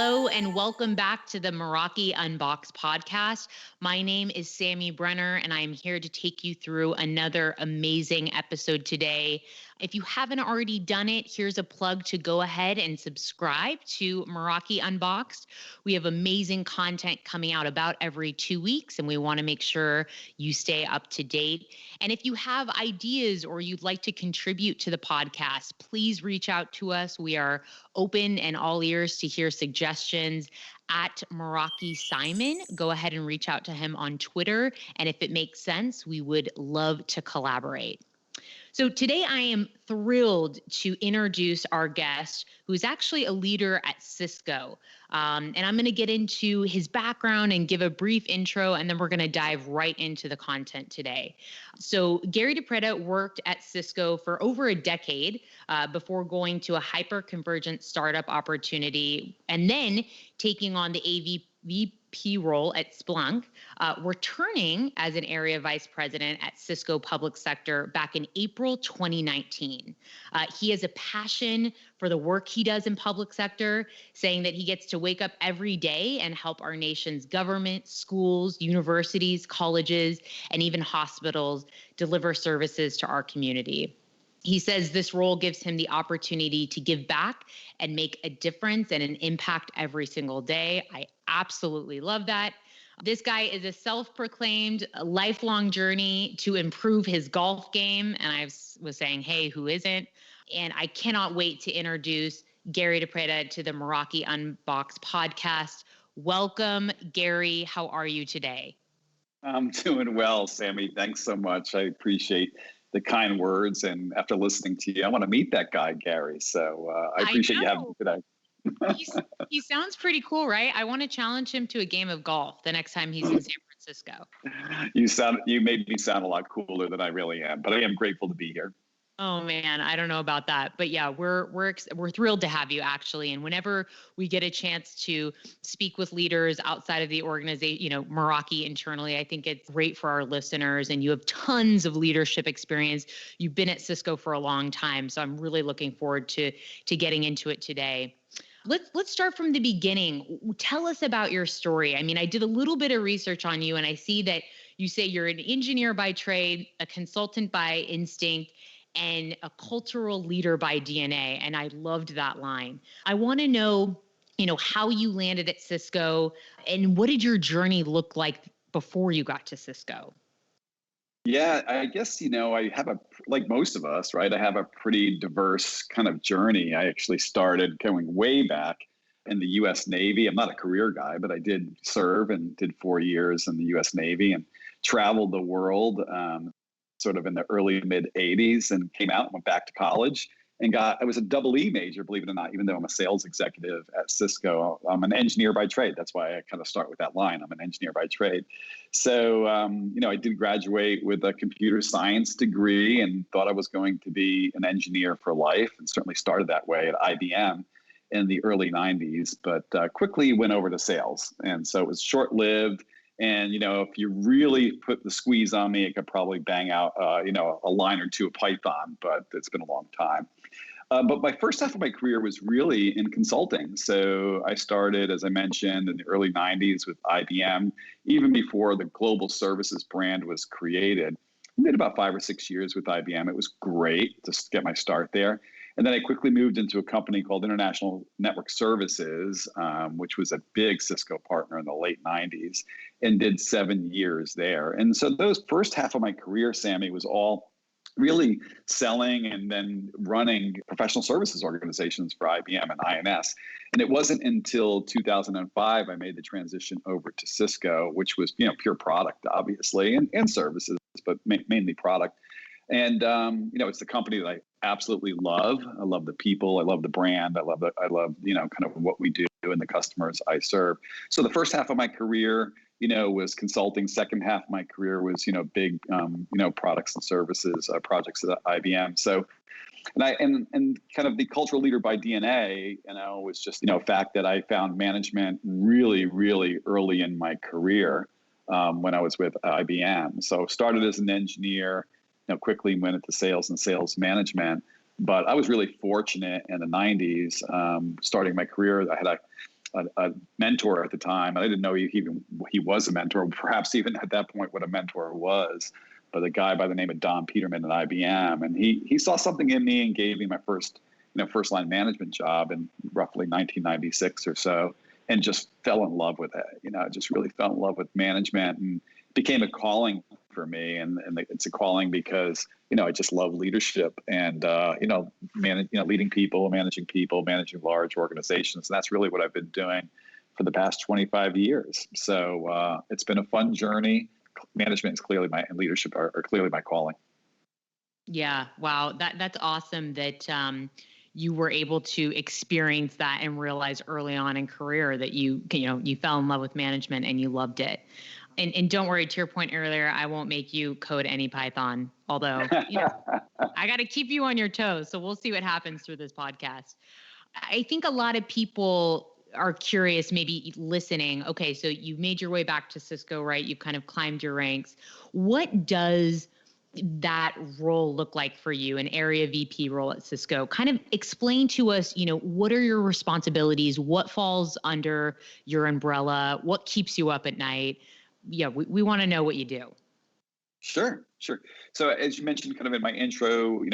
Hello and welcome back to the Meraki Unboxed podcast. My name is Sammy Brenner and I am here to take you through another amazing episode today. If you haven't already done it, here's a plug to go ahead and subscribe to Meraki Unboxed. We have amazing content coming out about every 2 weeks and we want to make sure you stay up to date. And if you have ideas or you'd like to contribute to the podcast, please reach out to us. We are open and all ears to hear suggestions at Meraki Simon. Go ahead and reach out to him on Twitter. And if it makes sense, we would love to collaborate. So today I am thrilled to introduce our guest, who is actually a leader at Cisco. And I'm going to get into his background and give a brief intro, and then we're going to dive right into the content today. So Gary DePreta worked at Cisco for over a decade before going to a hyper-convergent startup opportunity and then taking on the AVP role at Splunk, returning as an area vice president at Cisco Public Sector back in April 2019. He has a passion for the work he does in public sector, saying that he gets to wake up every day and help our nation's government, schools, universities, colleges, and even hospitals deliver services to our community. He says this role gives him the opportunity to give back and make a difference and an impact every single day. I absolutely love that. This guy is a self-proclaimed lifelong journey to improve his golf game. And I was saying, hey, who isn't? And I cannot wait to introduce Gary DePreta to the Meraki Unboxed podcast. Welcome, Gary. How are you today? I'm doing well, Sammy. Thanks so much. I appreciate the kind words. And after listening to you, I want to meet that guy, Gary. So I appreciate you having me today. He sounds pretty cool, right? I want to challenge him to a game of golf the next time he's in San Francisco. You made me sound a lot cooler than I really am, but I am grateful to be here. Oh man, I don't know about that, but yeah, we're thrilled to have you actually. And whenever we get a chance to speak with leaders outside of the organization, Meraki internally, I think it's great for our listeners. And you have tons of leadership experience. You've been at Cisco for a long time, so I'm really looking forward to getting into it today. Let's start from the beginning. Tell us about your story. I mean, I did a little bit of research on you, and I see that you say you're an engineer by trade, a consultant by instinct, and a cultural leader by DNA. And I loved that line. I want to know, how you landed at Cisco and what did your journey look like before you got to Cisco? Yeah, I guess, I have like most of us, right? I have a pretty diverse kind of journey. I actually started going way back in the U.S. Navy. I'm not a career guy, but I did serve and did 4 years in the U.S. Navy and traveled the world sort of in the early mid 80s and came out and went back to college and I was a double E major, believe it or not, even though I'm a sales executive at Cisco. I'm an engineer by trade. That's why I kind of start with that line. I'm an engineer by trade. So, I did graduate with a computer science degree and thought I was going to be an engineer for life, and certainly started that way at IBM in the early 90s, but quickly went over to sales. And so it was short-lived. And, if you really put the squeeze on me, it could probably bang out, a line or two of Python, but it's been a long time. But my first half of my career was really in consulting. So I started, as I mentioned, in the early 90s with IBM, even before the global services brand was created. I did about 5 or 6 years with IBM. It was great to get my start there. And then I quickly moved into a company called International Network Services, which was a big Cisco partner in the late 90s, and did 7 years there. And so those first half of my career, Sammy, was all really selling and then running professional services organizations for IBM and INS. And it wasn't until 2005 I made the transition over to Cisco, which was pure product, obviously, and services, but mainly product. And it's the company that I absolutely love. I love the people. I love the brand. I love kind of what we do and the customers I serve. So the first half of my career, was consulting. Second half of my career was, big, products and services projects at IBM. So, and kind of the cultural leader by DNA, was just, a fact that I found management really, really early in my career when I was with IBM. So started as an engineer, quickly went into sales and sales management. But I was really fortunate in the 90s, starting my career. I had a mentor at the time. I didn't know he was a mentor, perhaps even at that point what a mentor was. But a guy by the name of Don Peterman at IBM, and he saw something in me and gave me my first line management job in roughly 1996 or so, and just fell in love with it. I just really fell in love with management and became a calling for me. And it's a calling because, I just love leadership and, leading people, managing large organizations. And that's really what I've been doing for the past 25 years. So it's been a fun journey. Management is clearly and leadership are clearly my calling. Yeah. Wow. That's awesome that, you were able to experience that and realize early on in career that you fell in love with management and you loved it. And don't worry, to your point earlier, I won't make you code any Python, although I got to keep you on your toes. So we'll see what happens through this podcast. I think a lot of people are curious, maybe listening. Okay, so you've made your way back to Cisco, right? You've kind of climbed your ranks. What does that role look like for you, an area VP role at Cisco? Kind of explain to us, what are your responsibilities? What falls under your umbrella? What keeps you up at night? Yeah, we want to know what you do. Sure. So as you mentioned kind of in my intro,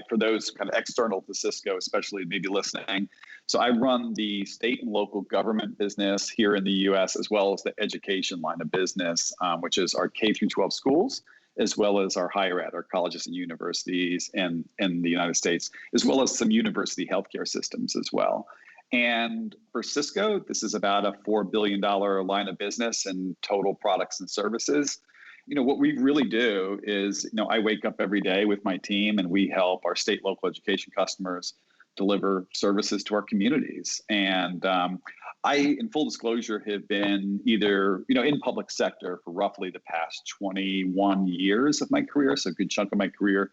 for those kind of external to Cisco, especially maybe listening, so I run the state and local government business here in the U.S., as well as the education line of business, which is our K through 12 schools, as well as our higher ed, our colleges and universities in the United States, as well as some university healthcare systems as well. And for Cisco, this is about a $4 billion line of business and total products and services. What we really do is, I wake up every day with my team and we help our state local education customers deliver services to our communities. And I, in full disclosure, have been either, in public sector for roughly the past 21 years of my career. So a good chunk of my career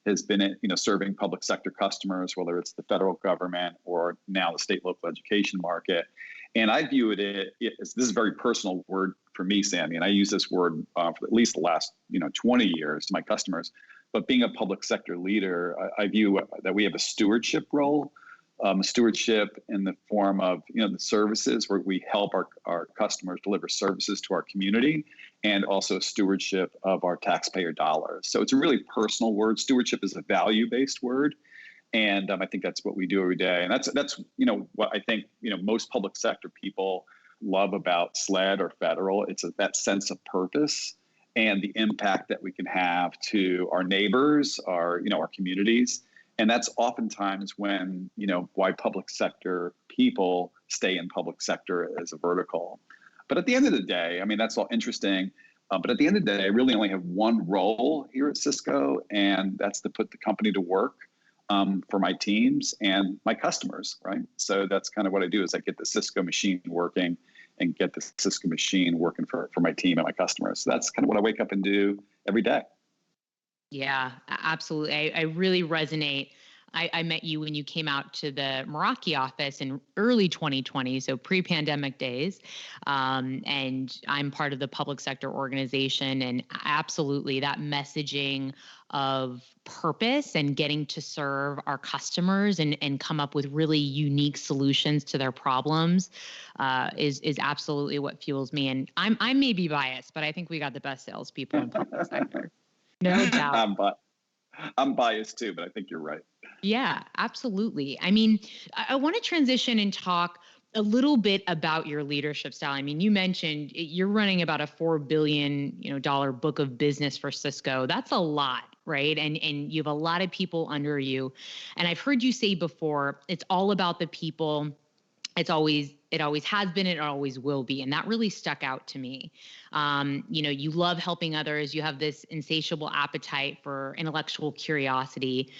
has been, serving public sector customers, whether it's the federal government or now the state local education market. And I view it as, this is a very personal word for me, Sammy, and I use this word for at least the last 20 years to my customers. But being a public sector leader, I view that we have a stewardship role, stewardship in the form of the services where we help our customers deliver services to our community, and also stewardship of our taxpayer dollars. So it's a really personal word. Stewardship is a value-based word. And I think that's what we do every day. And that's what I think most public sector people love about SLED or federal. It's that sense of purpose and the impact that we can have to our neighbors, our communities. And that's oftentimes when why public sector people stay in public sector as a vertical. But at the end of the day, that's all interesting. But at the end of the day, I really only have one role here at Cisco, and that's to put the company to work for my teams and my customers, right? So that's kind of what I do, is I get the Cisco machine working and get the Cisco machine working for my team and my customers. So that's kind of what I wake up and do every day. Yeah, absolutely. I really resonate. I met you when you came out to the Meraki office in early 2020, so pre-pandemic days. And I'm part of the public sector organization, and absolutely that messaging of purpose and getting to serve our customers and come up with really unique solutions to their problems is absolutely what fuels me. And I may be biased, but I think we got the best salespeople in public sector. No doubt. I'm biased too, but I think you're right. Yeah, absolutely. I want to transition and talk a little bit about your leadership style. You mentioned you're running about a $4 billion, dollar book of business for Cisco. That's a lot, right? And you have a lot of people under you. And I've heard you say before, it's all about the people. It always has been, it always will be. And that really stuck out to me. You love helping others. You have this insatiable appetite for intellectual curiosity.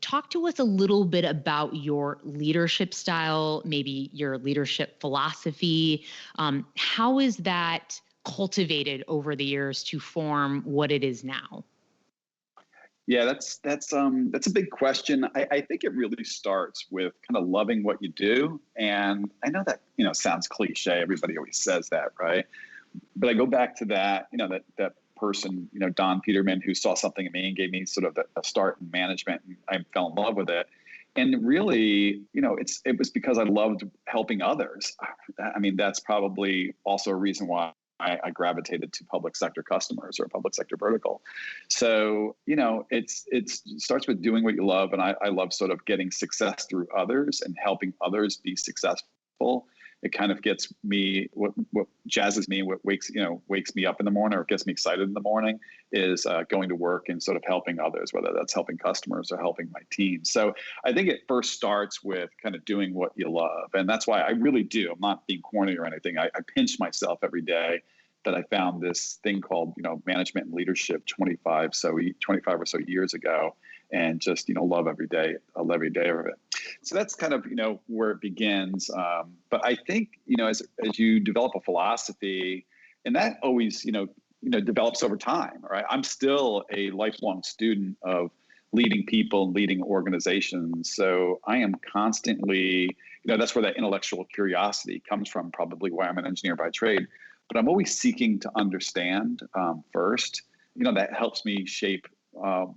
Talk to us a little bit about your leadership style, maybe your leadership philosophy. How is that cultivated over the years to form what it is now? Yeah, that's a big question. I think it really starts with kind of loving what you do. And I know that, sounds cliche. Everybody always says that, right? But I go back to that, that person, Don Peterman, who saw something in me and gave me sort of a start in management, and I fell in love with it. And really, it was because I loved helping others. I mean, that's probably also a reason why I gravitated to public sector customers or public sector vertical. So, it starts with doing what you love. And I love sort of getting success through others and helping others be successful. It kind of gets me, what jazzes me, what wakes me up in the morning or gets me excited in the morning is going to work and sort of helping others, whether that's helping customers or helping my team. So I think it first starts with kind of doing what you love. And that's why I really do. I'm not being corny or anything. I pinch myself every day that I found this thing called, management and leadership 25 or so years ago, and just, love every day. I love every day of it. So that's kind of, where it begins. But I think, as you develop a philosophy, and that always, develops over time, right? I'm still a lifelong student of leading people and leading organizations. So I am constantly, that's where that intellectual curiosity comes from, probably why I'm an engineer by trade. But I'm always seeking to understand first. That helps me shape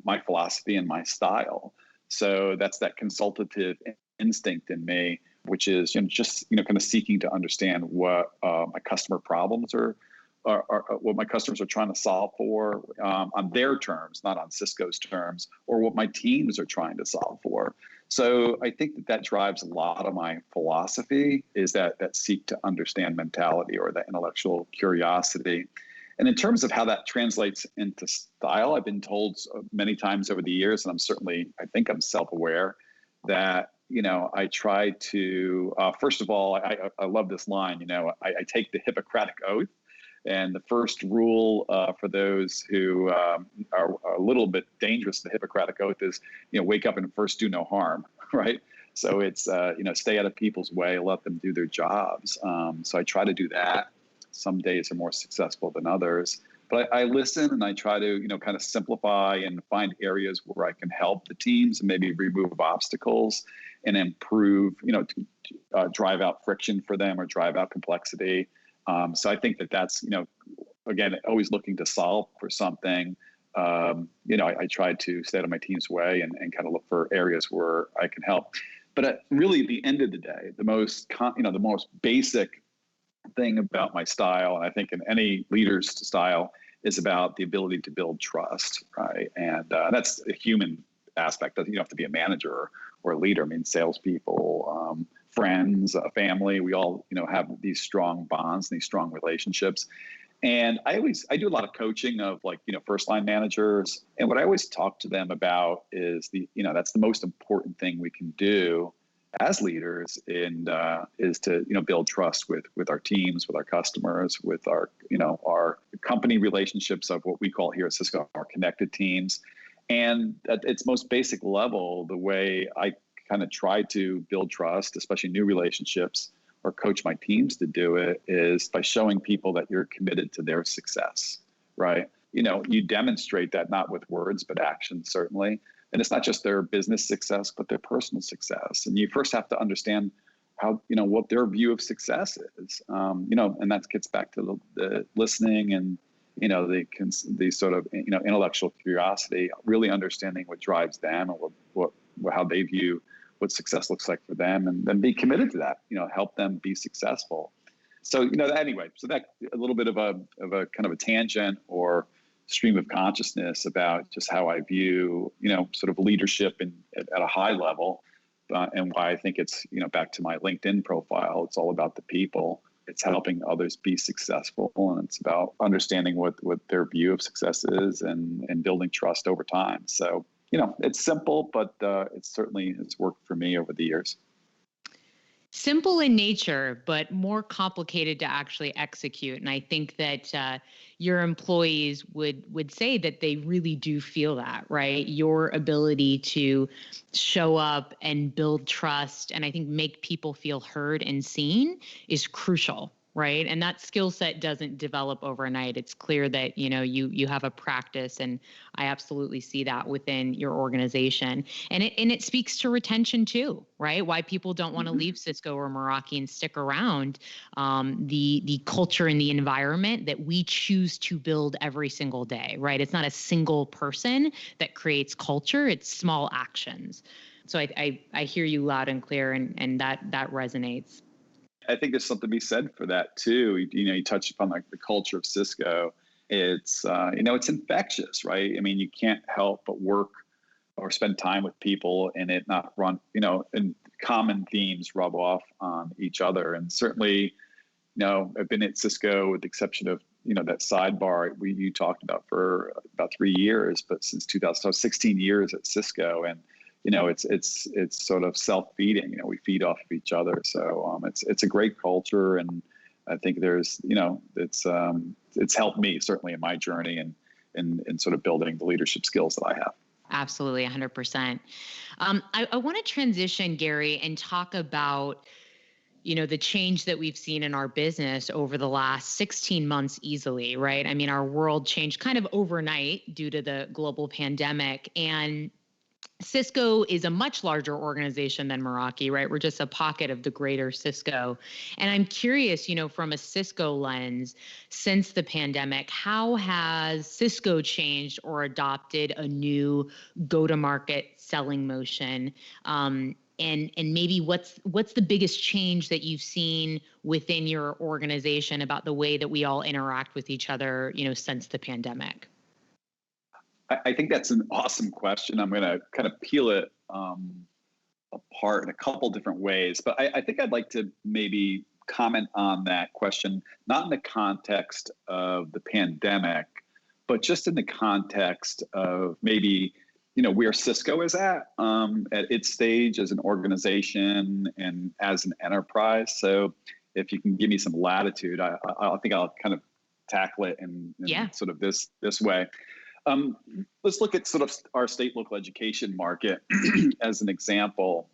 my philosophy and my style. So that's that consultative instinct in me, which is just kind of seeking to understand what my customer problems are what my customers are trying to solve for on their terms, not on Cisco's terms, or what my teams are trying to solve for. So I think that drives a lot of my philosophy, is that seek to understand mentality or that intellectual curiosity. And in terms of how that translates into style, I've been told many times over the years, and I think I'm self-aware, that, I try to, first of all, I love this line, I take the Hippocratic Oath. And the first rule for those who are a little bit dangerous, the Hippocratic Oath is, wake up and first do no harm, right? So it's, stay out of people's way, let them do their jobs. So I try to do that. Some days are more successful than others. But I listen and I try to, kind of simplify and find areas where I can help the teams and maybe remove obstacles and improve, drive out friction for them or drive out complexity. So I think that's, again, always looking to solve for something. I try to stay out of my team's way and kind of look for areas where I can help. But really, at the end of the day, the most basic thing about my style, and I think in any leader's style, is about the ability to build trust, right? And that's a human aspect. You don't have to be a manager or a leader. I mean, salespeople, friends, family, we all, have these strong bonds and these strong relationships. And I do a lot of coaching of first line managers. And what I always talk to them about is that's the most important thing we can do as leaders is to, build trust with our teams, with our customers, with our company relationships of what we call here at Cisco, our connected teams. And at its most basic level, the way I kind of try to build trust, especially new relationships, or coach my teams to do it, is by showing people that you're committed to their success, right? You demonstrate that not with words, but action, certainly. And it's not just their business success, but their personal success. And you first have to understand how, what their view of success is, and that gets back to the listening and, the sort of, intellectual curiosity, really understanding what drives them and how they view what success looks like for them, and then be committed to that, help them be successful. So, anyway, so that a little bit of a kind of a tangent or stream of consciousness about just how I view, sort of leadership at a high level, and why I think it's, back to my LinkedIn profile, it's all about the people. It's helping others be successful, and it's about understanding what their view of success is and building trust over time. So, it's simple, but it certainly has worked for me over the years. Simple in nature, but more complicated to actually execute. And I think that your employees would say that they really do feel that, right? Your ability to show up and build trust, and I think make people feel heard and seen, is crucial. Right. And that skill set doesn't develop overnight. It's clear that, you have a practice, and I absolutely see that within your organization. And it speaks to retention too, right? Why people don't want to leave Cisco or Meraki and stick around, the culture and the environment that we choose to build every single day, right? It's not a single person that creates culture, it's small actions. So I hear you loud and clear, and that resonates. I think there's something to be said for that too. You touched upon like the culture of Cisco. It's it's infectious, right? I mean, you can't help but work or spend time with people and it not run, and common themes rub off on each other. And certainly, I've been at Cisco with the exception of, that sidebar you talked about for about 3 years, but since 2000, so 16 years at Cisco. And, it's sort of self-feeding, we feed off of each other. So it's a great culture. And I think there's, it's helped me certainly in my journey and in sort of building the leadership skills that I have. Absolutely, 100%. I want to transition, Gary, and talk about, the change that we've seen in our business over the last 16 months easily, right? I mean, our world changed kind of overnight due to the global pandemic. And Cisco is a much larger organization than Meraki, right? We're just a pocket of the greater Cisco. And I'm curious, from a Cisco lens, since the pandemic, how has Cisco changed or adopted a new go-to-market selling motion? And maybe what's the biggest change that you've seen within your organization about the way that we all interact with each other, since the pandemic? I think that's an awesome question. I'm going to kind of peel it apart in a couple different ways, but I think I'd like to maybe comment on that question, not in the context of the pandemic, but just in the context of maybe, where Cisco is at its stage as an organization and as an enterprise. So if you can give me some latitude, I think I'll kind of tackle it in sort of this way. Let's look at sort of our state local education market as an example.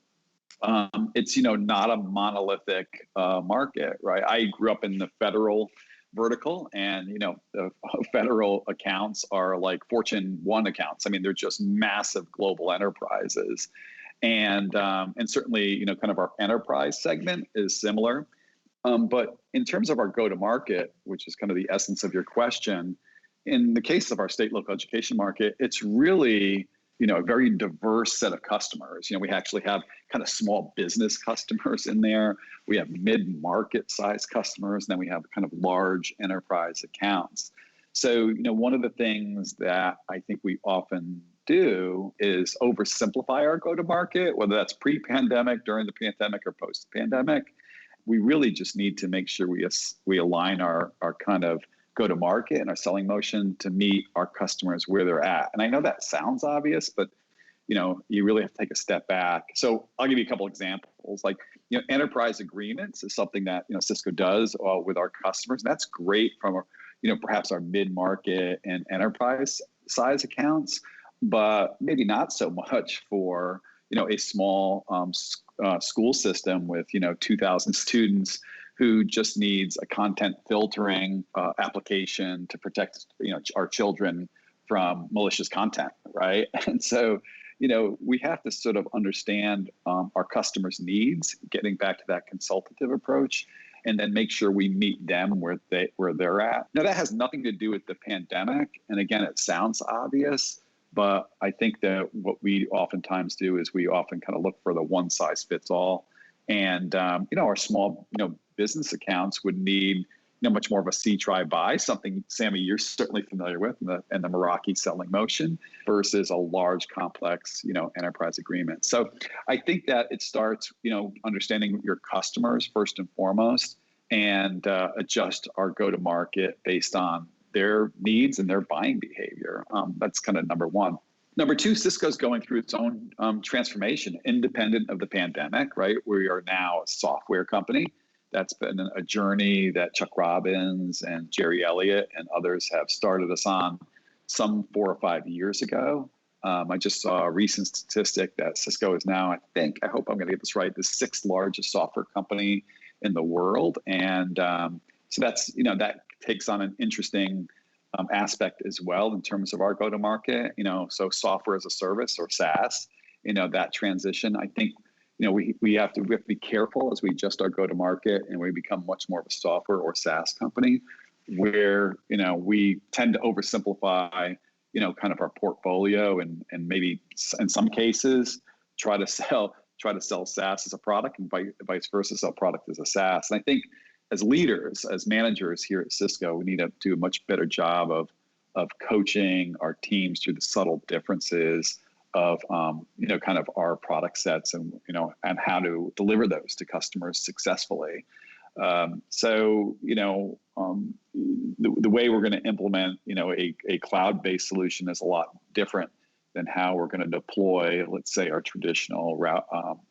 It's, not a monolithic market, right? I grew up in the federal vertical and, the federal accounts are like Fortune 1 accounts. I mean, they're just massive global enterprises. And certainly, kind of our enterprise segment is similar. But in terms of our go-to-market, which is kind of the essence of your question, in the case of our state local education market, it's really, a very diverse set of customers. We actually have kind of small business customers in there. We have mid-market size customers, and then we have kind of large enterprise accounts. So, one of the things that I think we often do is oversimplify our go-to-market, whether that's pre-pandemic, during the pandemic, or post-pandemic. We really just need to make sure we align our kind of go-to-market and our selling motion to meet our customers where they're at. And I know that sounds obvious, but you really have to take a step back. So I'll give you a couple examples. Like, enterprise agreements is something that Cisco does with our customers. And that's great from perhaps our mid-market and enterprise size accounts, but maybe not so much for a small school system with 2,000 students who just needs a content filtering application to protect our children from malicious content, right? And so we have to sort of understand our customers' needs, getting back to that consultative approach, and then make sure we meet them where they're at. Now, that has nothing to do with the pandemic, and again, it sounds obvious, but I think that what we oftentimes do is we often kind of look for the one size fits all. And, our small, business accounts would need, much more of a see, try, buy, something, Sammy, you're certainly familiar with in the Meraki selling motion versus a large, complex, enterprise agreement. So I think that it starts, understanding your customers first and foremost and adjust our go-to-market based on their needs and their buying behavior. That's kind of number one. Number two, Cisco's going through its own transformation independent of the pandemic, right? We are now a software company. That's been a journey that Chuck Robbins and Jerry Elliott and others have started us on some 4 or 5 years ago. I just saw a recent statistic that Cisco is now, I hope I'm going to get this right, the 6th largest software company in the world. And so that's, that takes on an interesting aspect as well in terms of our go-to-market, so software as a service or SaaS, that transition. I think, we have to be careful as we adjust our go-to-market and we become much more of a software or SaaS company where, we tend to oversimplify, kind of our portfolio and maybe in some cases try to sell SaaS as a product, and vice versa, sell product as a SaaS. And I think as leaders, as managers here at Cisco, we need to do a much better job of coaching our teams through the subtle differences of kind of our product sets and how to deliver those to customers successfully. The way we're going to implement a cloud-based solution is a lot different than how we're going to deploy, let's say, our traditional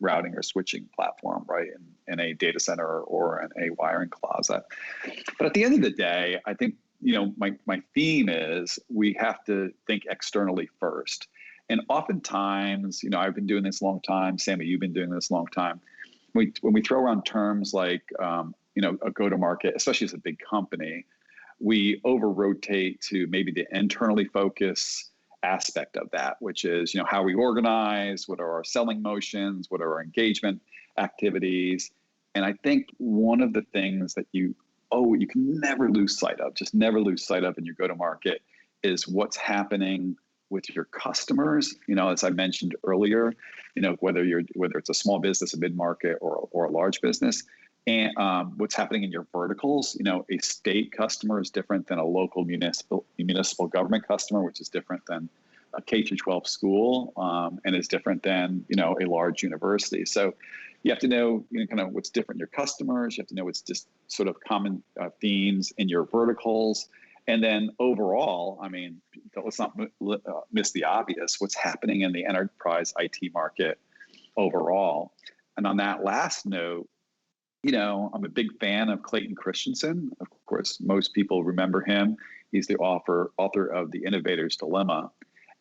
routing or switching platform, right, in a data center or in a wiring closet. But at the end of the day, I think my theme is we have to think externally first. And oftentimes, I've been doing this a long time. Sammy, you've been doing this a long time. When we throw around terms like, a go-to-market, especially as a big company, we over-rotate to maybe the internally focused aspect of that, which is, how we organize, what are our selling motions, what are our engagement activities. And I think one of the things that you can never lose sight of, just never lose sight of in your go-to-market is what's happening with your customers. As I mentioned earlier, whether it's a small business, a mid-market, or a large business, and what's happening in your verticals. A state customer is different than a local municipal government customer, which is different than a K-12 school, and is different than a large university. So you have to know kind of what's different in your customers. You have to know what's just sort of common themes in your verticals. And then overall, let's not miss the obvious, what's happening in the enterprise IT market overall. And on that last note, I'm a big fan of Clayton Christensen. Of course, most people remember him. He's the author of The Innovator's Dilemma,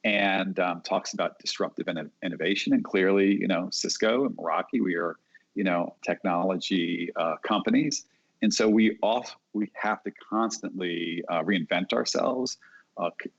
and talks about disruptive innovation. And clearly, Cisco and Meraki, we are, technology companies. And so we have to constantly reinvent ourselves.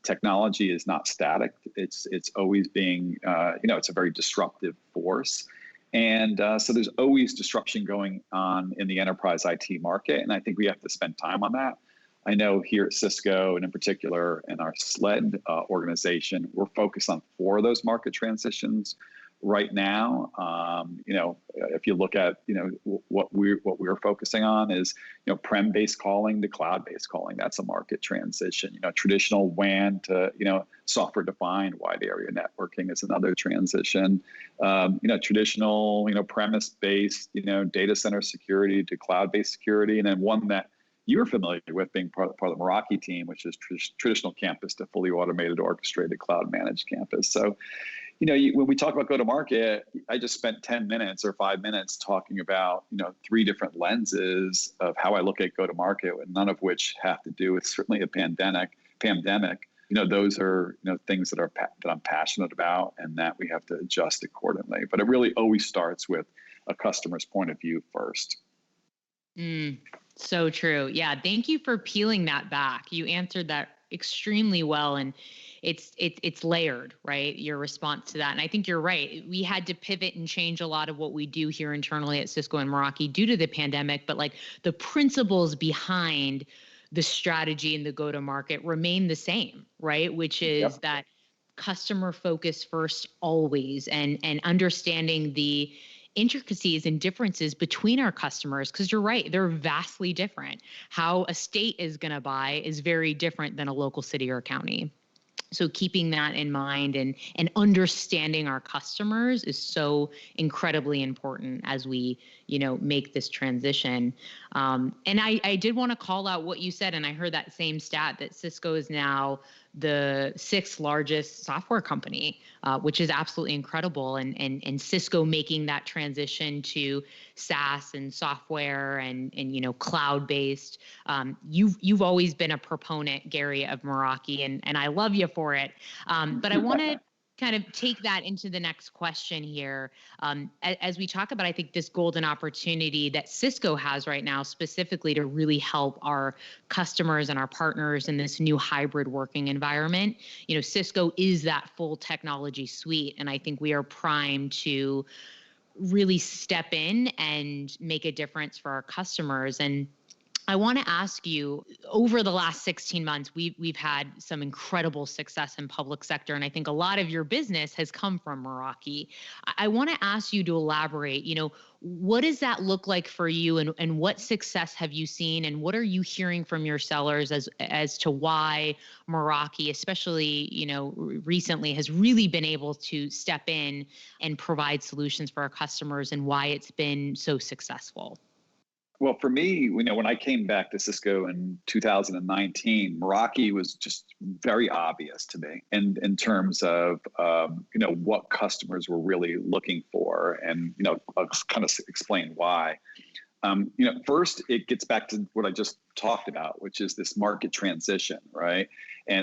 Technology is not static. It's always being, it's a very disruptive force. And so there's always disruption going on in the enterprise IT market. And I think we have to spend time on that. I know here at Cisco, and in particular in our SLED organization, we're focused on 4 of those market transitions right now. If you look at, what we're focusing on is, prem-based calling to cloud-based calling. That's a market transition. Traditional WAN to, software-defined wide area networking is another transition. Traditional, premise-based, data center security to cloud-based security. And then one that you're familiar with being part of the Meraki team, which is traditional campus to fully automated, orchestrated, cloud-managed campus. So, when we talk about go-to-market, I just spent 10 minutes or 5 minutes talking about, 3 different lenses of how I look at go-to-market, none of which have to do with certainly a pandemic. Those are, things that I'm passionate about, and that we have to adjust accordingly. But it really always starts with a customer's point of view first. So true. Yeah. Thank you for peeling that back. You answered that extremely well. And it's layered, right? Your response to that. And I think you're right. We had to pivot and change a lot of what we do here internally at Cisco and Meraki due to the pandemic, but like the principles behind the strategy and the go-to-market remain the same, right? Which is that customer focus first always, and understanding the intricacies and differences between our customers, because you're right, they're vastly different. How a state is going to buy is very different than a local city or county. So keeping that in mind and understanding our customers is so incredibly important as we, make this transition. And I did want to call out what you said, and I heard that same stat that Cisco is now the 6th largest software company, which is absolutely incredible. And Cisco making that transition to SaaS and software and cloud-based. You've always been a proponent, Gary, of Meraki, and I love you for it. But I want to kind of take that into the next question here. As we talk about, I think, this golden opportunity that Cisco has right now, specifically to really help our customers and our partners in this new hybrid working environment. Cisco is that full technology suite, and I think we are primed to really step in and make a difference for our customers. And I want to ask you, over the last 16 months, we've had some incredible success in public sector, and I think a lot of your business has come from Meraki. I want to ask you to elaborate. What does that look like for you, and what success have you seen, and what are you hearing from your sellers as to why Meraki, especially recently, has really been able to step in and provide solutions for our customers, and why it's been so successful? Well, for me, when I came back to Cisco in 2019, Meraki was just very obvious to me, and in terms of what customers were really looking for, and I'll kind of explain why. First, it gets back to what I just talked about, which is this market transition, right,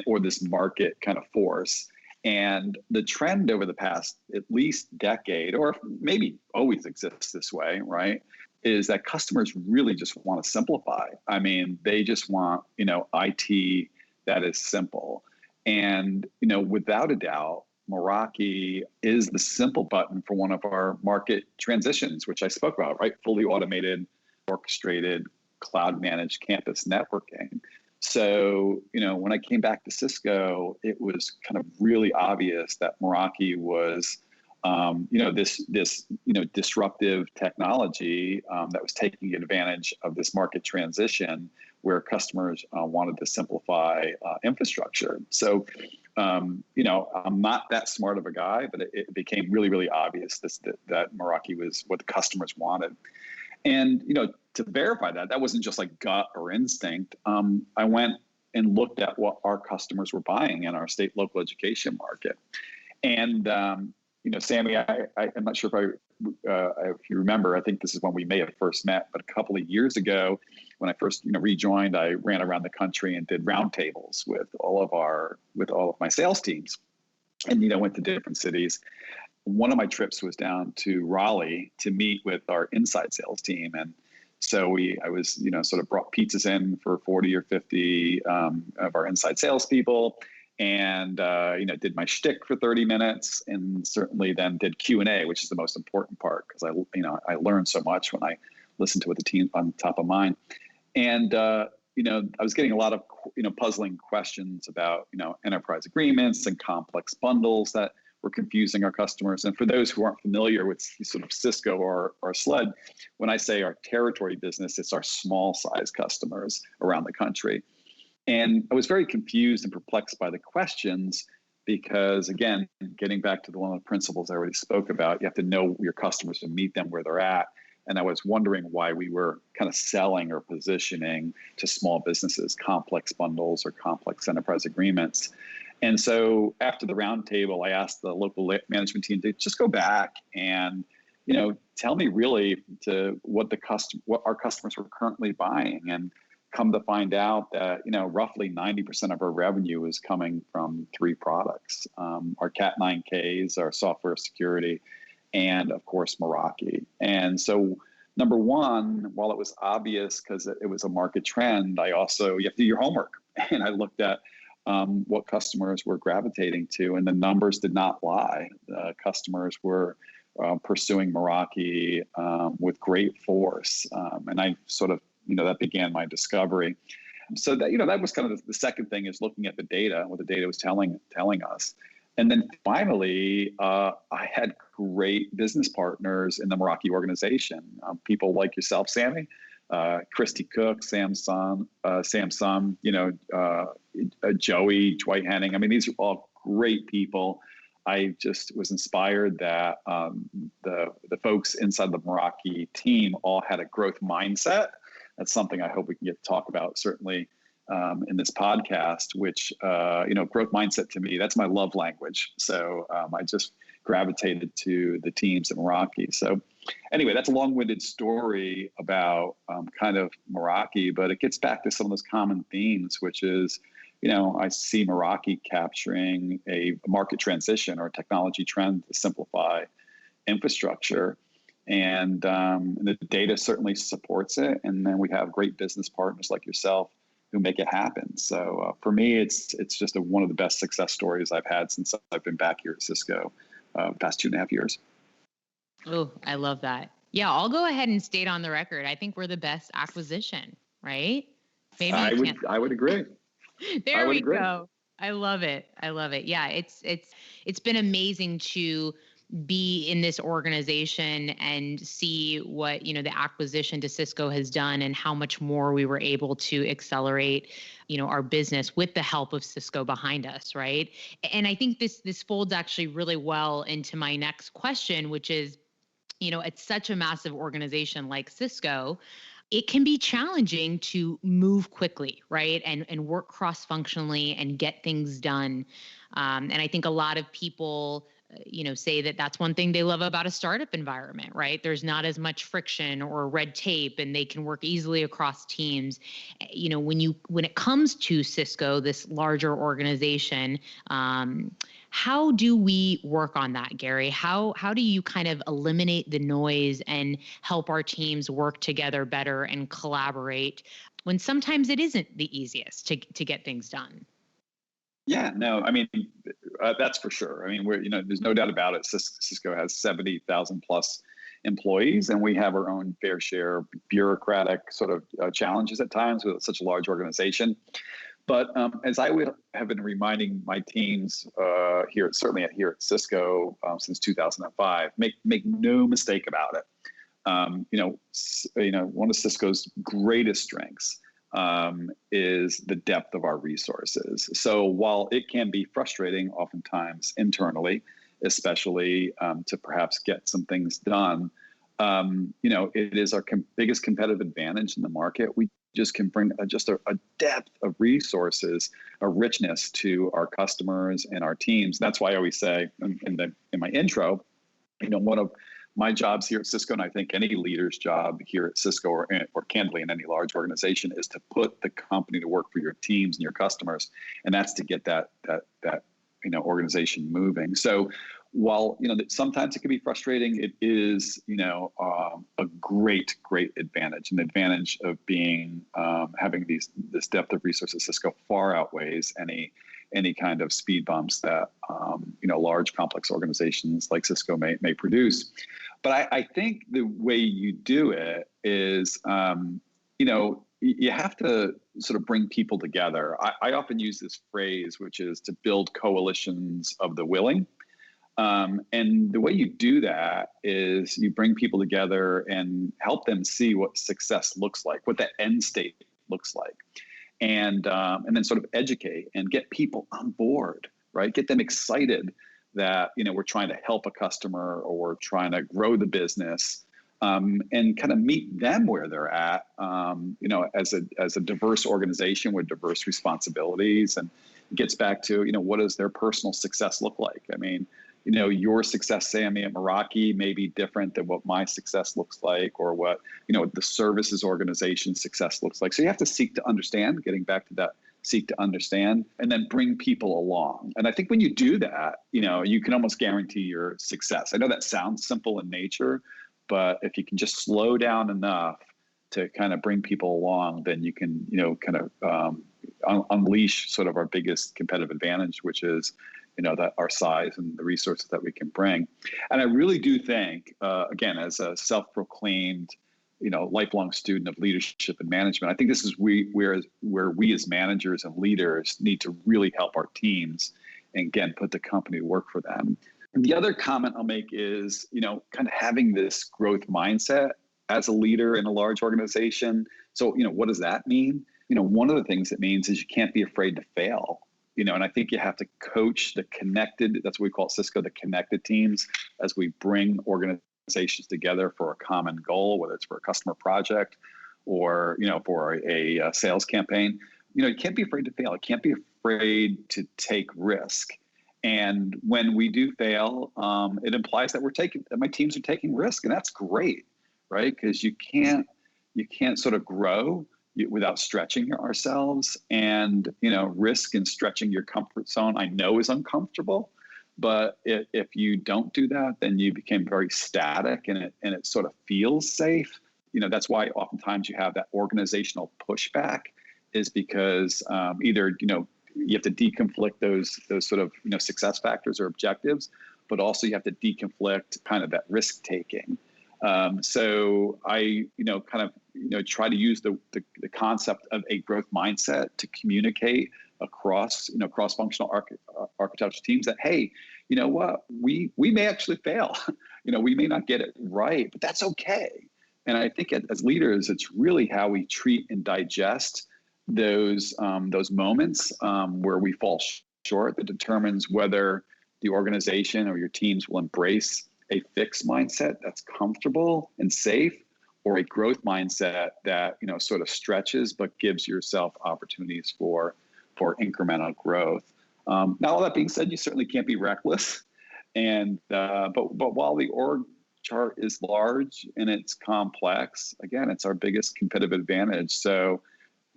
or this market kind of force. And the trend over the past at least decade, or maybe always exists this way, right, is that customers really just want to simplify. I mean, they just want, IT that is simple. And, without a doubt, Meraki is the simple button for one of our market transitions, which I spoke about, right? Fully automated, orchestrated, cloud managed campus networking. So, when I came back to Cisco, it was kind of really obvious that Meraki was this disruptive technology that was taking advantage of this market transition where customers wanted to simplify infrastructure. So, I'm not that smart of a guy, but it became really, really obvious that Meraki was what the customers wanted. And, to verify that wasn't just like gut or instinct. I went and looked at what our customers were buying in our state local education market. And, Sammy, I'm not sure if you remember, I think this is when we may have first met, but a couple of years ago, when I first, rejoined, I ran around the country and did roundtables with all of my sales teams, and, went to different cities. One of my trips was down to Raleigh to meet with our inside sales team. And so I was, sort of brought pizzas in for 40 or 50 of our inside salespeople, and did my shtick for 30 minutes, and certainly then did Q&A, which is the most important part, because I learned so much when I listened to what the team on top of mind. And I was getting a lot of puzzling questions about enterprise agreements and complex bundles that were confusing our customers. And for those who aren't familiar with sort of Cisco or SLED, when I say our territory business, it's our small size customers around the country. And I was very confused and perplexed by the questions because, again, getting back to one of the principles I already spoke about, you have to know your customers and meet them where they're at. And I was wondering why we were kind of selling or positioning to small businesses complex bundles or complex enterprise agreements. And so after the roundtable, I asked the local management team to just go back and tell me really what our customers were currently buying. And come to find out that, roughly 90% of our revenue is coming from three products, our Cat 9Ks, our software security, and of course, Meraki. And so number one, while it was obvious because it was a market trend, you have to do your homework. And I looked at what customers were gravitating to, and the numbers did not lie. Customers were pursuing Meraki with great force. And I sort of, that began my discovery. So that was kind of the second thing, is looking at the data, what the data was telling us. And then finally, I had great business partners in the Meraki organization, people like yourself, Sammy, Christy Cook, Sam Sum, Joey, Dwight Henning. I mean, these are all great people. I just was inspired that the folks inside the Meraki team all had a growth mindset. That's something I hope we can get to talk about, certainly in this podcast, which, growth mindset to me, that's my love language. So I just gravitated to the teams at Meraki. So anyway, that's a long-winded story about kind of Meraki, but it gets back to some of those common themes, which is, I see Meraki capturing a market transition or technology trend to simplify infrastructure. And the data certainly supports it. And then we have great business partners like yourself who make it happen. So for me, it's just one of the best success stories I've had since I've been back here at Cisco the past 2.5 years. Oh, I love that. Yeah, I'll go ahead and state on the record, I think we're the best acquisition, right? Maybe I you would can't. I would agree. I There would we agree. go. I love it. I love it. Yeah, it's been amazing to be in this organization and see what, the acquisition to Cisco has done and how much more we were able to accelerate, our business with the help of Cisco behind us, right? And I think this folds actually really well into my next question, which is, at such a massive organization like Cisco, it can be challenging to move quickly, right? And work cross-functionally and get things done. And I think a lot of people, say that that's one thing they love about a startup environment, right? There's not as much friction or red tape, and they can work easily across teams. When it comes to Cisco, this larger organization, how do we work on that, Gary? How do you kind of eliminate the noise and help our teams work together better and collaborate when sometimes it isn't the easiest to get things done? Yeah, no, I mean, that's for sure. I mean, there's no doubt about it. Cisco has 70,000 plus employees, and we have our own fair share of bureaucratic sort of challenges at times with such a large organization. But as I would have been reminding my teams certainly here at Cisco since 2005, make no mistake about it. One of Cisco's greatest strengths is the depth of our resources. So while it can be frustrating oftentimes internally, especially to perhaps get some things done, it is our biggest competitive advantage in the market. We just can bring just a depth of resources, a richness to our customers and our teams. That's why I always say in my intro, one of my jobs here at Cisco, and I think any leader's job here at Cisco or candidly in any large organization, is to put the company to work for your teams and your customers, and that's to get that organization moving. So while sometimes it can be frustrating, it is a great advantage. An advantage of being having this depth of resources. Cisco far outweighs any kind of speed bumps that large complex organizations like Cisco may produce. But I think the way you do it is you have to sort of bring people together. I often use this phrase, which is to build coalitions of the willing. And the way you do that is you bring people together and help them see what success looks like, what the end state looks like, and then sort of educate and get people on board, right? Get them excited that we're trying to help a customer or we're trying to grow the business, and kind of meet them where they're at, as a diverse organization with diverse responsibilities. And it gets back to what does their personal success look like? I mean, your success, Sammy, at Meraki may be different than what my success looks like, or what, the services organization success looks like. So you have to seek to understand, getting back to that, seek to understand, and then bring people along. And I think when you do that, you can almost guarantee your success. I know that sounds simple in nature, but if you can just slow down enough to kind of bring people along, then you can, kind of unleash sort of our biggest competitive advantage, which is that our size and the resources that we can bring. And I really do think, again, as a self-proclaimed, lifelong student of leadership and management, I think this is where we as managers and leaders need to really help our teams and, again, put the company to work for them. And the other comment I'll make is, kind of having this growth mindset as a leader in a large organization. So, what does that mean? One of the things it means is you can't be afraid to fail. And I think you have to coach the connected, that's what we call at Cisco, the connected teams, as we bring organizations together for a common goal, whether it's for a customer project or, for a sales campaign. You can't be afraid to fail. You can't be afraid to take risk. And when we do fail, it implies that that my teams are taking risk, and that's great, right? Because you can't sort of grow without stretching ourselves, and risk and stretching your comfort zone I know is uncomfortable, but if you don't do that, then you become very static, and it sort of feels safe. That's why oftentimes you have that organizational pushback, is because either you have to deconflict those sort of success factors or objectives, but also you have to deconflict kind of that risk taking. So I, kind of, try to use the concept of a growth mindset to communicate across, cross-functional architecture teams that, hey, you know what, we may actually fail. We may not get it right, but that's okay. And I think as leaders, it's really how we treat and digest those moments where we fall short that determines whether the organization or your teams will embrace a fixed mindset that's comfortable and safe, or a growth mindset that sort of stretches but gives yourself opportunities for incremental growth. Now, all that being said, you certainly can't be reckless, and but while the org chart is large and it's complex, again, it's our biggest competitive advantage. So,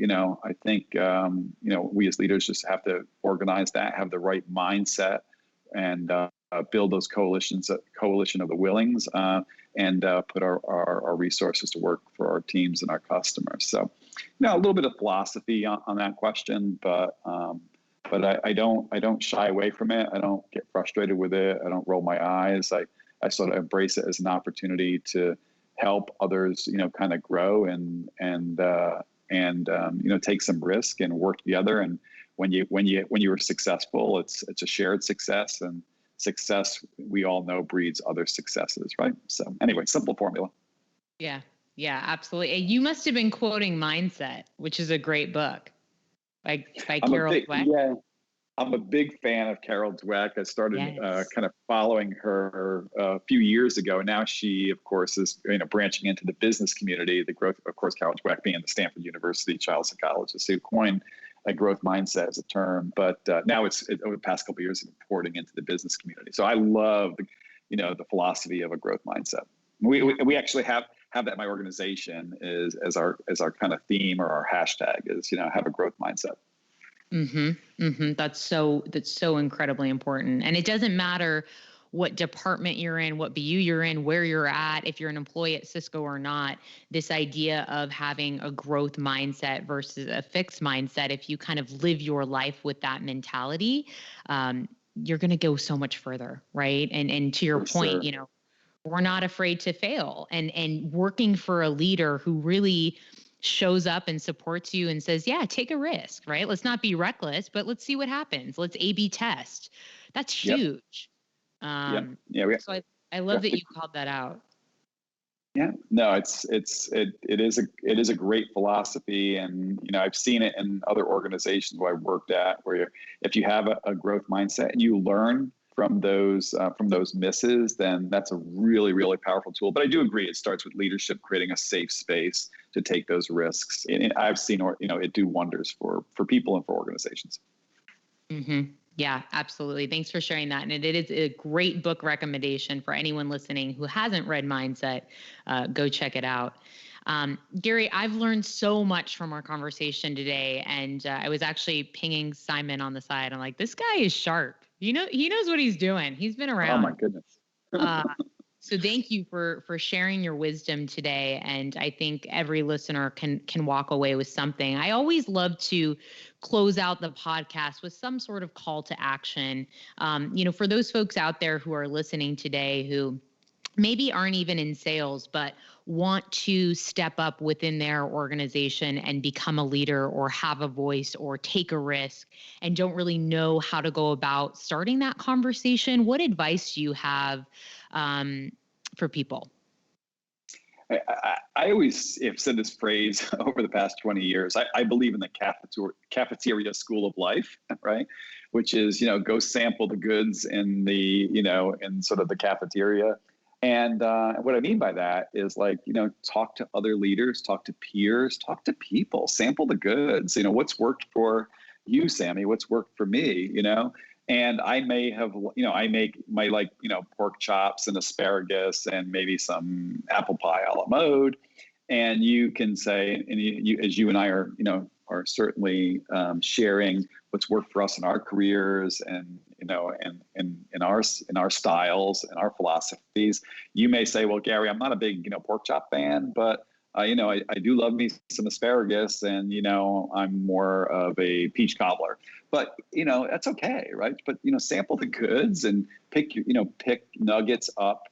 I think we as leaders just have to organize that, have the right mindset, and build those coalition of the willings, and put our resources to work for our teams and our customers. So, a little bit of philosophy on that question, but I don't shy away from it. I don't get frustrated with it. I don't roll my eyes. I sort of embrace it as an opportunity to help others, kind of grow and take some risk and work together. And when you are successful, it's a shared success, and success, we all know, breeds other successes, right? So anyway, simple formula. Yeah, absolutely. And you must have been quoting Mindset, which is a great book by Carol Dweck. Yeah, I'm a big fan of Carol Dweck. I started kind of following her a few years ago. Now she, of course, is branching into the business community. The growth, of course, Carol Dweck being the Stanford University child psychologist who coined a growth mindset as a term. But now over the past couple of years, it's porting into the business community. So I love the philosophy of a growth mindset. We actually have that in my organization as our kind of theme, or our hashtag is have a growth mindset. That's so incredibly important. And it doesn't matter what department you're in, what BU you're in, where you're at, if you're an employee at Cisco or not, this idea of having a growth mindset versus a fixed mindset, if you kind of live your life with that mentality, you're going to go so much further, right? And to your point, sure. We're not afraid to fail, and working for a leader who really shows up and supports you and says, yeah, take a risk, right? Let's not be reckless, but let's see what happens. Let's A/B test. That's huge. Yeah. So I love that you called that out. Yeah, no, it is a great philosophy, and I've seen it in other organizations where I've worked at, where if you have a growth mindset and you learn from those misses, then that's a really, really powerful tool. But I do agree, it starts with leadership creating a safe space to take those risks, and I've seen it do wonders for people and for organizations. Yeah, absolutely. Thanks for sharing that. And it is a great book recommendation for anyone listening who hasn't read Mindset. Go check it out. Gary, I've learned so much from our conversation today. And I was actually pinging Simon on the side. I'm like, this guy is sharp. He knows what he's doing. He's been around. Oh, my goodness. So thank you for sharing your wisdom today. And I think every listener can walk away with something. I always love to close out the podcast with some sort of call to action. For those folks out there who are listening today who maybe aren't even in sales, but want to step up within their organization and become a leader or have a voice or take a risk and don't really know how to go about starting that conversation, what advice do you have for people? I always have said this phrase over the past 20 years. I believe in the cafeteria school of life, right? Which is, go sample the goods in in sort of the cafeteria. And what I mean by that is talk to other leaders, talk to peers, talk to people, sample the goods. What's worked for you, Sammy? What's worked for me? And I may have, I make my pork chops and asparagus and maybe some apple pie a la mode. And you can say, and you as you and I are, are certainly sharing what's worked for us in our careers and, in our styles and our philosophies. You may say, well, Gary, I'm not a big, pork chop fan, but I do love me some asparagus, and I'm more of a peach cobbler. But that's okay, right? But sample the goods and pick nuggets up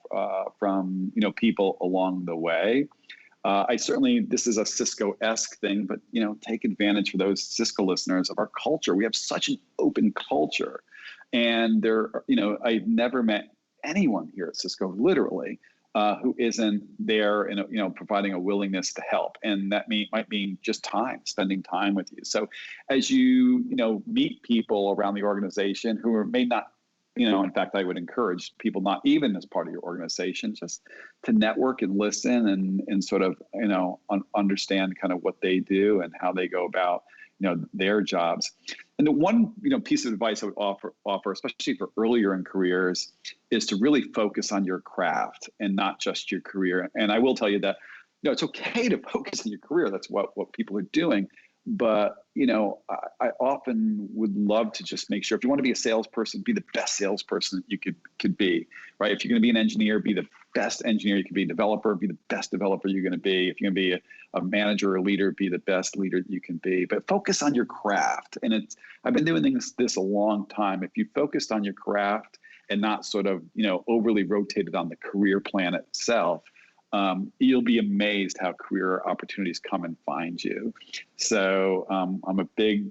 from people along the way. This is a Cisco-esque thing, but take advantage for those Cisco listeners of our culture. We have such an open culture, and I've never met anyone here at Cisco, literally, who isn't there and providing a willingness to help, and that might mean just spending time with you. So as you meet people around the organization who may not, in fact, I would encourage people not even as part of your organization, just to network and listen and sort of understand kind of what they do and how they go about their jobs. And the one piece of advice I would offer, especially for earlier in careers, is to really focus on your craft and not just your career. And I will tell you that it's okay to focus on your career. That's what people are doing. But I often would love to just make sure, if you want to be a salesperson, be the best salesperson you could be, right? If you're going to be an engineer, be the best engineer you can be. Developer, be the best developer you're going to be. If you're going to be a manager or a leader, be the best leader you can be. But focus on your craft. And I've been doing this a long time. If you focused on your craft and not sort of overly rotated on the career plan itself, you'll be amazed how career opportunities come and find you. So I'm a big,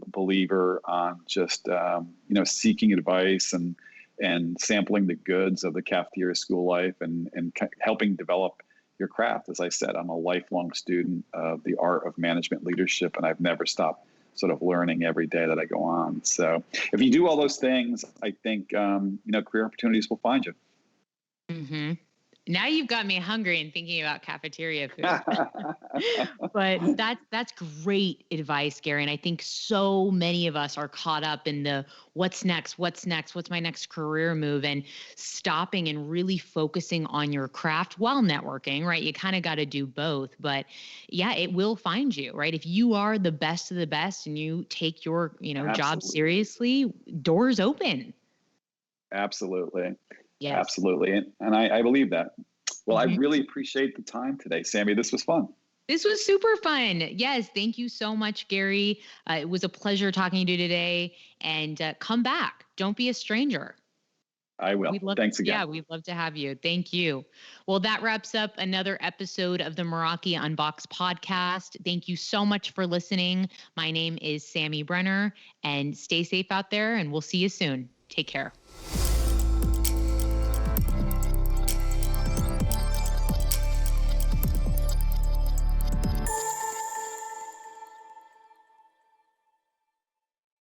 believer on just, seeking advice and sampling the goods of the cafeteria school life and helping develop your craft. As I said, I'm a lifelong student of the art of management leadership, and I've never stopped sort of learning every day that I go on. So if you do all those things, I think, career opportunities will find you. Mm-hmm. Now you've got me hungry and thinking about cafeteria food. But that's great advice, Gary. And I think so many of us are caught up in the what's next, what's my next career move, and stopping and really focusing on your craft while networking, right? You kind of got to do both. But yeah, it will find you, right? If you are the best of the best and you take your, job seriously, doors open. Absolutely. Yes. Absolutely. And I believe that. Well, I really appreciate the time today, Sammy. This was fun. This was super fun. Yes. Thank you so much, Gary. It was a pleasure talking to you today, and come back. Don't be a stranger. I will. Thanks again. Yeah, we'd love to have you. Thank you. Well, that wraps up another episode of the Meraki Unboxed podcast. Thank you so much for listening. My name is Sammy Brenner, and stay safe out there, and we'll see you soon. Take care.